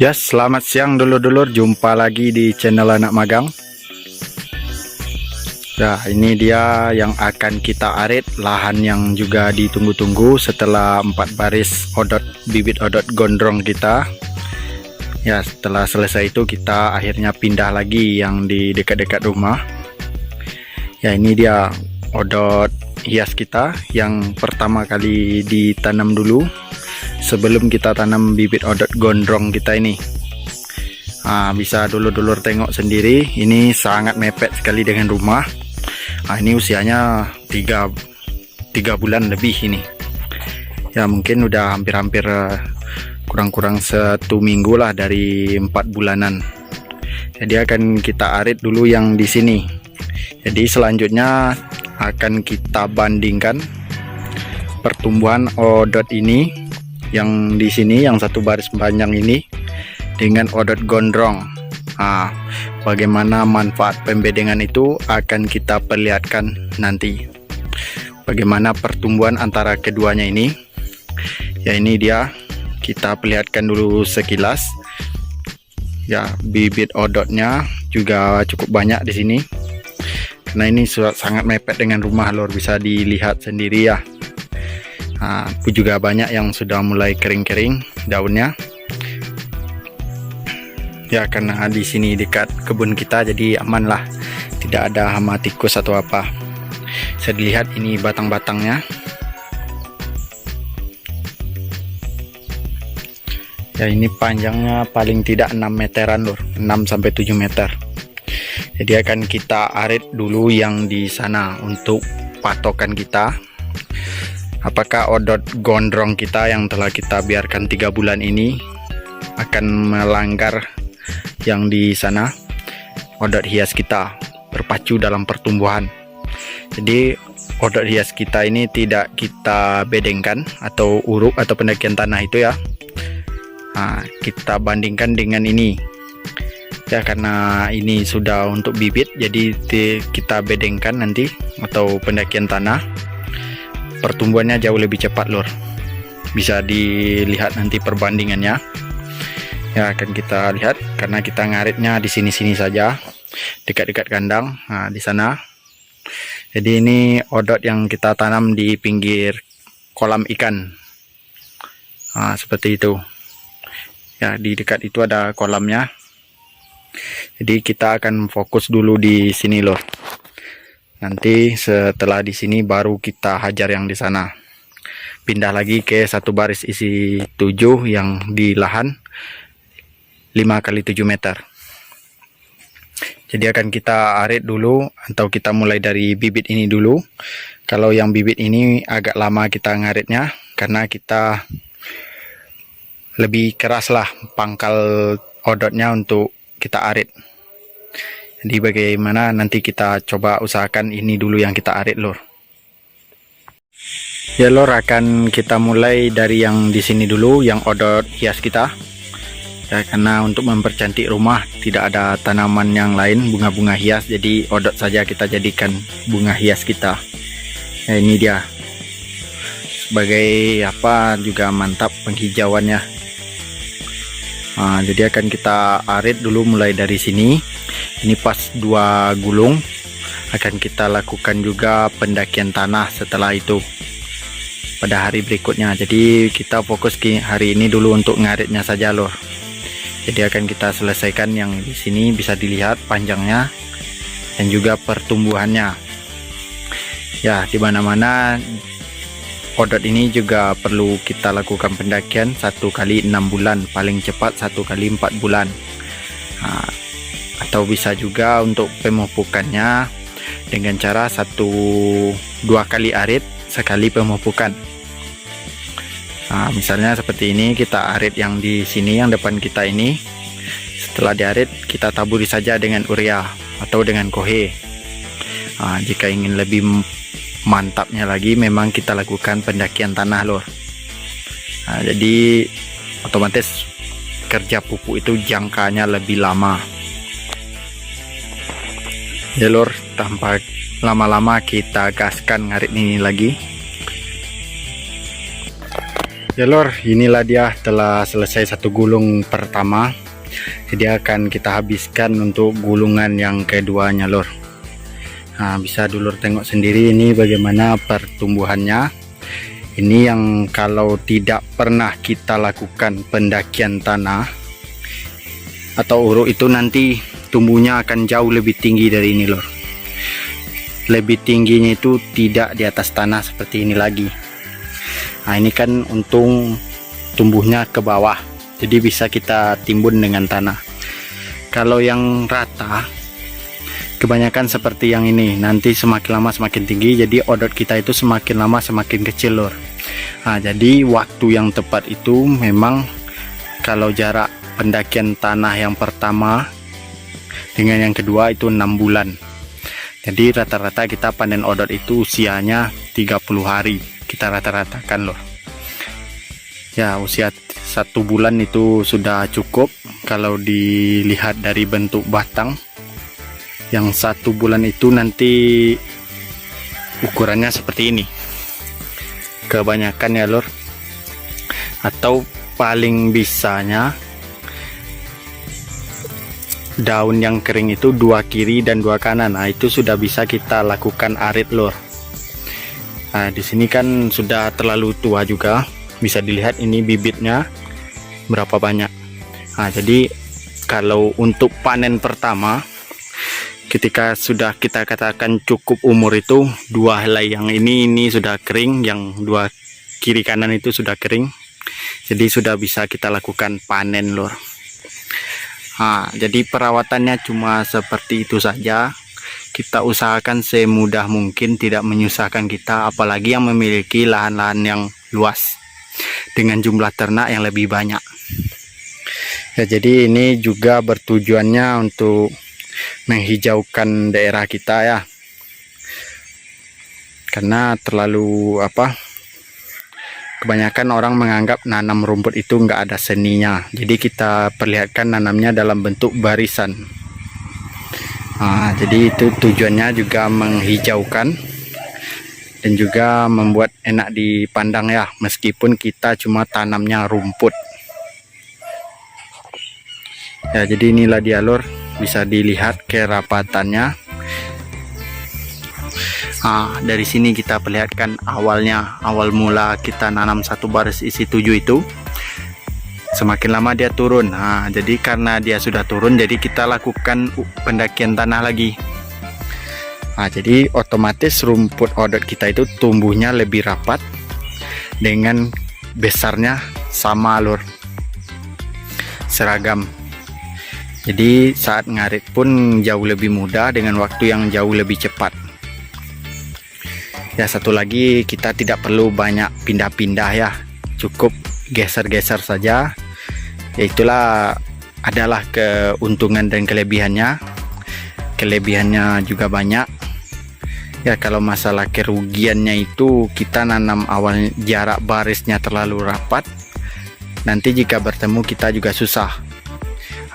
Ya, selamat siang dulur-dulur, jumpa lagi di channel Anak Magang. Nah, ini dia yang akan kita arit, lahan yang juga ditunggu-tunggu setelah 4 baris bibit odot gondrong kita. Ya, setelah selesai itu kita akhirnya pindah lagi yang di dekat-dekat rumah. Ya, ini dia odot hias kita yang pertama kali ditanam dulu sebelum kita tanam bibit odot gondrong kita ini. Bisa dulur-dulur tengok sendiri, ini sangat mepet sekali dengan rumah. Ini usianya 3 bulan lebih ini. Ya, mungkin udah hampir-hampir kurang-kurang 1 minggu lah dari 4 bulanan. Jadi akan kita arit dulu yang di sini. Jadi selanjutnya akan kita bandingkan pertumbuhan odot ini yang di sini, yang satu baris panjang ini, dengan odot gondrong. Bagaimana manfaat pembedengan itu akan kita perlihatkan nanti. Bagaimana pertumbuhan antara keduanya ini. Ya, ini dia, kita perlihatkan dulu sekilas. Ya, bibit odotnya juga cukup banyak di sini. Karena ini sangat mepet dengan rumah lor, bisa dilihat sendiri ya. Juga banyak yang sudah mulai kering-kering daunnya. Ya, karena di sini dekat kebun kita jadi aman lah, tidak ada hama tikus atau apa. Bisa dilihat ini batang-batangnya. Ya, ini panjangnya paling tidak 6 meteran lor, 6 sampai 7 meter. Jadi akan kita arit dulu yang di sana untuk patokan kita. Apakah odot gondrong kita yang telah kita biarkan 3 bulan ini akan melanggar yang di sana odot hias kita berpacu dalam pertumbuhan. Jadi odot hias kita ini tidak kita bedengkan atau uruk atau pendakian tanah itu ya. Kita bandingkan dengan ini ya, karena ini sudah untuk bibit, jadi kita bedengkan nanti atau pendakian tanah, pertumbuhannya jauh lebih cepat lor. Bisa dilihat nanti perbandingannya. Ya, akan kita lihat karena kita ngaritnya di sini-sini saja, dekat-dekat kandang. Di sana. Jadi ini odot yang kita tanam di pinggir kolam ikan. Seperti itu. Ya, di dekat itu ada kolamnya. Jadi kita akan fokus dulu di sini loh. Nanti setelah di sini baru kita hajar yang di sana. Pindah lagi ke satu baris isi 7 yang di lahan 5 kali 7 meter. Jadi akan kita arit dulu atau kita mulai dari bibit ini dulu. Kalau yang bibit ini agak lama kita ngaritnya karena kita lebih keras lah pangkal odotnya untuk kita arit. Jadi bagaimana nanti kita coba usahakan ini dulu yang kita arit lor. Ya lor, akan kita mulai dari yang di sini dulu, yang odot hias kita. Ya, karena untuk mempercantik rumah tidak ada tanaman yang lain bunga-bunga hias, jadi odot saja kita jadikan bunga hias kita. Ya, ini dia sebagai apa juga mantap penghijauannya. Jadi akan kita arit dulu mulai dari sini. Ini pas 2 gulung. Akan kita lakukan juga pendakian tanah setelah itu pada hari berikutnya. Jadi kita fokus ke hari ini dulu untuk ngaritnya saja lor. Jadi akan kita selesaikan yang di sini, bisa dilihat panjangnya dan juga pertumbuhannya. Ya, di mana-mana odot ini juga perlu kita lakukan pendakian 1 kali 6 bulan, paling cepat 1 kali 4 bulan. Atau bisa juga untuk pemupukannya dengan cara 1-2 kali arit, sekali pemupukan. Misalnya seperti ini, kita arit yang di sini, yang depan kita ini. Setelah diarit kita taburi saja dengan urea atau dengan kohe. Jika ingin lebih mantapnya lagi, memang kita lakukan pendakian tanah lor. Jadi otomatis kerja pupuk itu jangkanya lebih lama ya lor. Tanpa lama-lama kita gaskan ngarit ini lagi. Ya lor, inilah dia telah selesai satu gulung pertama. Jadi akan kita habiskan untuk gulungan yang keduanya lor. Nah, bisa dulur tengok sendiri ini bagaimana pertumbuhannya. Ini yang kalau tidak pernah kita lakukan pendakian tanah atau uruk itu nanti tumbuhnya akan jauh lebih tinggi dari ini lor. Lebih tingginya itu tidak di atas tanah seperti ini lagi. Nah, ini kan untung tumbuhnya ke bawah, jadi bisa kita timbun dengan tanah. Kalau yang rata kebanyakan seperti yang ini, nanti semakin lama semakin tinggi, jadi odot kita itu semakin lama semakin kecil lor. Nah, jadi waktu yang tepat itu memang kalau jarak pendakian tanah yang pertama dengan yang kedua itu 6 bulan. Jadi rata-rata kita panen odot itu usianya 30 hari kita rata-ratakan loh. Ya, usia 1 bulan itu sudah cukup kalau dilihat dari bentuk batang. Yang 1 bulan itu nanti ukurannya seperti ini kebanyakan ya lor, atau paling bisanya daun yang kering itu 2 kiri dan 2 kanan. Nah, itu sudah bisa kita lakukan arit lor. Nah, di sini kan sudah terlalu tua juga, bisa dilihat ini bibitnya berapa banyak. Nah, jadi kalau untuk panen pertama ketika sudah kita katakan cukup umur itu 2 helai yang ini sudah kering, yang 2 kiri kanan itu sudah kering, jadi sudah bisa kita lakukan panen lor. Nah, jadi perawatannya cuma seperti itu saja. Kita usahakan semudah mungkin, tidak menyusahkan kita, apalagi yang memiliki lahan-lahan yang luas dengan jumlah ternak yang lebih banyak. Ya, jadi ini juga bertujuannya untuk menghijaukan daerah kita ya, karena terlalu kebanyakan orang menganggap nanam rumput itu nggak ada seninya, jadi kita perlihatkan nanamnya dalam bentuk barisan. Nah, jadi itu tujuannya juga menghijaukan dan juga membuat enak dipandang ya, meskipun kita cuma tanamnya rumput. Ya, jadi inilah dia lor, bisa dilihat kerapatannya. Nah, dari sini kita perlihatkan awal mula kita nanam 1 baris isi 7 itu. Semakin lama dia turun. Nah, jadi karena dia sudah turun, jadi kita lakukan pendakian tanah lagi. Nah, jadi otomatis rumput odot kita itu tumbuhnya lebih rapat dengan besarnya sama lur, seragam. Jadi saat ngarit pun jauh lebih mudah dengan waktu yang jauh lebih cepat. Ya, satu lagi kita tidak perlu banyak pindah-pindah ya, cukup geser-geser saja. Yaitulah adalah keuntungan dan kelebihannya. Kelebihannya juga banyak ya. Kalau masalah kerugiannya itu kita nanam awal jarak barisnya terlalu rapat, nanti jika bertemu kita juga susah.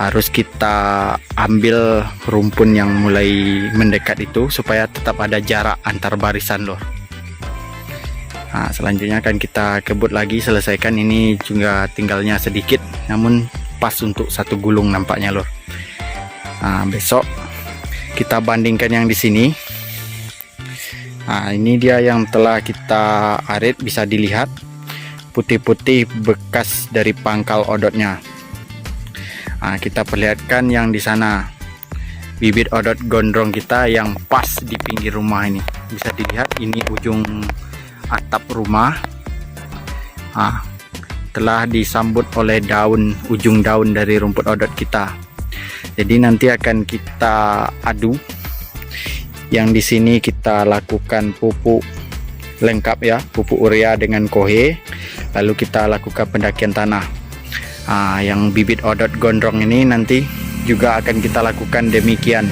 Harus kita ambil rumpun yang mulai mendekat itu supaya tetap ada jarak antar barisan loh. Nah, selanjutnya akan kita kebut lagi, selesaikan. Ini juga tinggalnya sedikit, namun pas untuk 1 gulung nampaknya lor. Nah, besok kita bandingkan yang di sini. Nah, ini dia yang telah kita arit, bisa dilihat putih-putih bekas dari pangkal odotnya. Nah, kita perlihatkan yang di sana, bibit odot gondrong kita yang pas di pinggir rumah ini. Bisa dilihat ini ujung atap rumah. Nah, telah disambut oleh ujung daun dari rumput odot kita. Jadi nanti akan kita adu. Yang di sini kita lakukan pupuk lengkap ya, pupuk urea dengan kohe. Lalu kita lakukan pendakian tanah. Nah, yang bibit odot gondrong ini nanti juga akan kita lakukan demikian.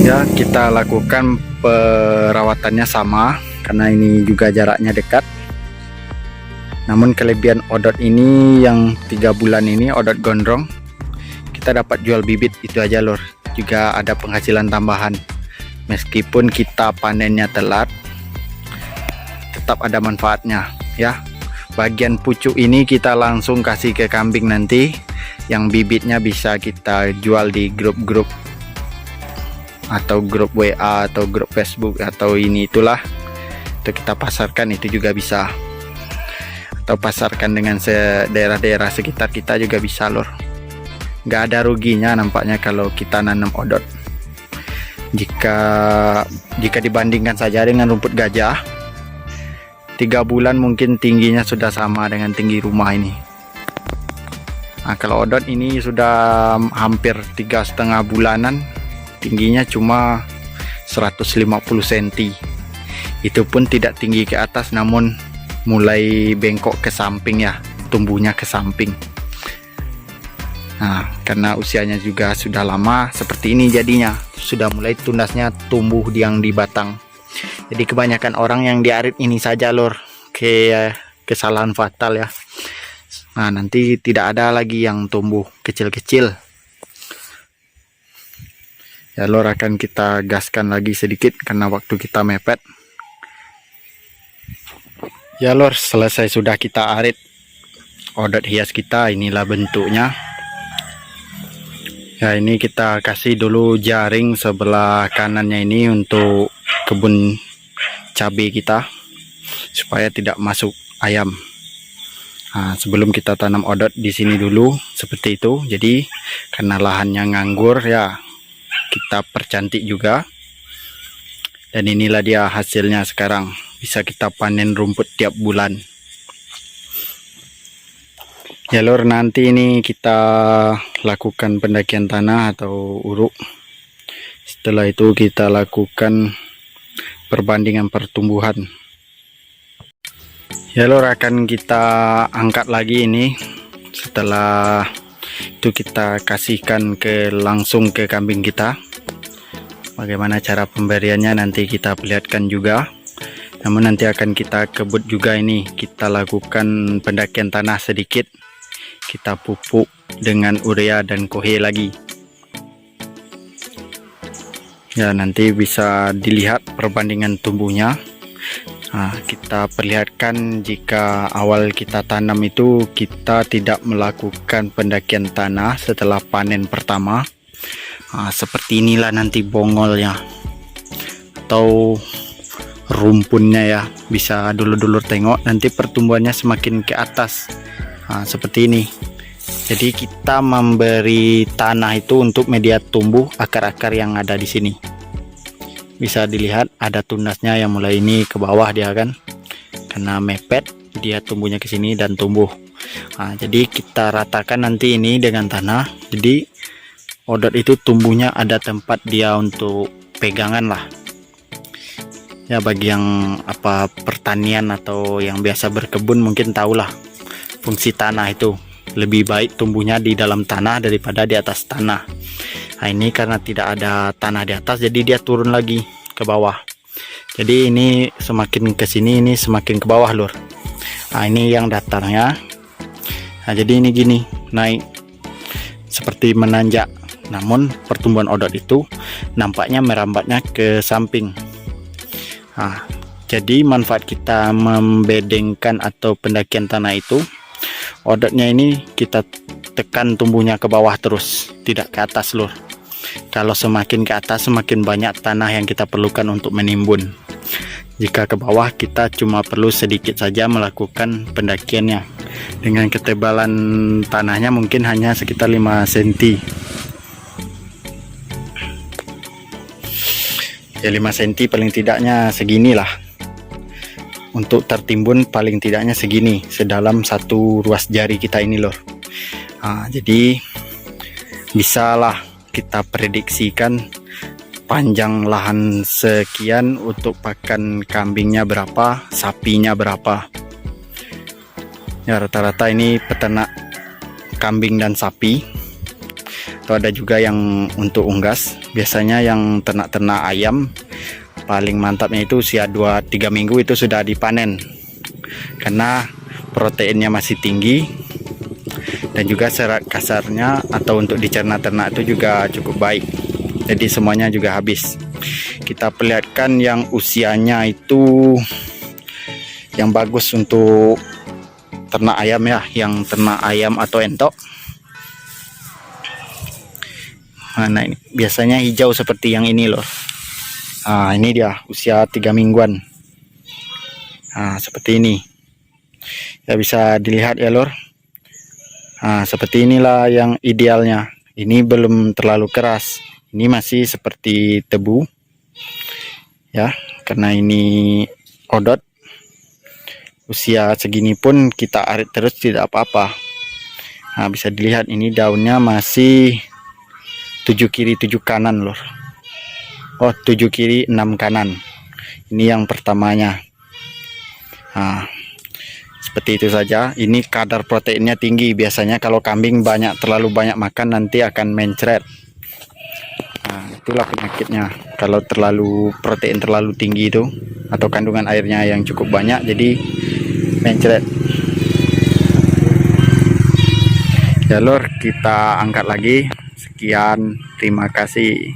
Ya, kita lakukan perawatannya sama karena ini juga jaraknya dekat. Namun kelebihan odot ini yang 3 bulan ini, odot gondrong, kita dapat jual bibit itu aja lor. Juga ada penghasilan tambahan meskipun kita panennya telat, tetap ada manfaatnya ya. Bagian pucuk ini kita langsung kasih ke kambing nanti, yang bibitnya bisa kita jual di grup-grup atau grup WA atau grup Facebook atau ini itulah, itu kita pasarkan, itu juga bisa, atau pasarkan dengan daerah-daerah sekitar kita juga bisa lor. Nggak ada ruginya nampaknya kalau kita nanam odot. Jika dibandingkan saja dengan rumput gajah, 3 bulan mungkin tingginya sudah sama dengan tinggi rumah ini. Nah, kalau odot ini sudah hampir 3,5 bulanan, tingginya cuma 150 cm. Itu pun tidak tinggi ke atas, namun mulai bengkok ke samping ya, tumbuhnya ke samping. Nah, karena usianya juga sudah lama seperti ini jadinya, sudah mulai tunasnya tumbuh yang di batang. Jadi kebanyakan orang yang diarit ini saja lor, kesalahan fatal ya. Nah, nanti tidak ada lagi yang tumbuh kecil-kecil ya lor. Akan kita gaskan lagi sedikit karena waktu kita mepet ya lor. Selesai sudah kita arit odot hias kita, inilah bentuknya ya. Ini kita kasih dulu jaring sebelah kanannya ini untuk kebun cabai kita supaya tidak masuk ayam. Nah, sebelum kita tanam odot di sini dulu seperti itu. Jadi karena lahannya nganggur ya, kita percantik juga. Dan inilah dia hasilnya sekarang, bisa kita panen rumput tiap bulan ya lor. Nanti ini kita lakukan pendakian tanah atau uruk. Setelah itu kita lakukan perbandingan pertumbuhan ya lor. Akan kita angkat lagi ini, setelah itu kita kasihkan langsung ke kambing kita. Bagaimana cara pemberiannya nanti kita perlihatkan juga, namun nanti akan kita kebut juga ini, kita lakukan pendakian tanah sedikit, kita pupuk dengan urea dan kohe lagi ya. Nanti bisa dilihat perbandingan tumbuhnya. Nah, kita perlihatkan jika awal kita tanam itu kita tidak melakukan pendakian tanah setelah panen pertama. Nah, seperti inilah nanti bongolnya atau rumpunnya ya, bisa dulur-dulur tengok nanti pertumbuhannya semakin ke atas. Nah, seperti ini. Jadi kita memberi tanah itu untuk media tumbuh akar-akar yang ada di sini. Bisa dilihat ada tunasnya yang mulai ini ke bawah dia kan, karena mepet dia tumbuhnya ke sini dan tumbuh. Nah, jadi kita ratakan nanti ini dengan tanah. Jadi odot itu tumbuhnya ada tempat dia untuk pegangan lah ya. Bagi yang pertanian atau yang biasa berkebun mungkin tahulah fungsi tanah itu. Lebih baik tumbuhnya di dalam tanah daripada di atas tanah. Nah, ini karena tidak ada tanah di atas, jadi dia turun lagi ke bawah. Jadi ini semakin ke sini ini semakin ke bawah lur. Nah, ini yang datarnya. Nah, jadi ini gini naik seperti menanjak, namun pertumbuhan odot itu nampaknya merambatnya ke samping. Nah, jadi manfaat kita membedengkan atau pendakian tanah itu, odotnya ini kita tekan tumbuhnya ke bawah terus, tidak ke atas lur. Kalau semakin ke atas semakin banyak tanah yang kita perlukan untuk menimbun. Jika ke bawah kita cuma perlu sedikit saja melakukan pendakiannya. Dengan ketebalan tanahnya mungkin hanya sekitar 5 cm ya, 5 cm paling tidaknya seginilah. Untuk tertimbun paling tidaknya segini, sedalam satu ruas jari kita ini lor. Nah, jadi bisalah kita prediksikan panjang lahan sekian untuk pakan kambingnya berapa, sapinya berapa ya. Rata-rata ini peternak kambing dan sapi, atau ada juga yang untuk unggas. Biasanya yang ternak-ternak ayam paling mantapnya itu usia 2-3 minggu itu sudah dipanen, karena proteinnya masih tinggi dan juga serat kasarnya atau untuk dicerna ternak itu juga cukup baik. Jadi semuanya juga habis. Kita perlihatkan yang usianya itu yang bagus untuk ternak ayam ya, yang ternak ayam atau entok. Nah ini biasanya hijau seperti yang ini loh. Nah ini dia usia 3 mingguan. Nah seperti ini ya, bisa dilihat ya lor. Nah seperti inilah yang idealnya. Ini belum terlalu keras, ini masih seperti tebu ya, karena ini odot. Usia segini pun kita arit terus tidak apa-apa. Nah bisa dilihat ini daunnya masih 7 kiri 7 kanan lor. Oh 7 kiri 6 kanan. Ini yang pertamanya. Nah seperti itu saja. Ini kadar proteinnya tinggi. Biasanya kalau kambing terlalu banyak makan nanti akan mencret. Nah itulah penyakitnya, kalau protein terlalu tinggi itu, atau kandungan airnya yang cukup banyak, jadi mencret. Ya lor, kita angkat lagi. Sekian, terima kasih.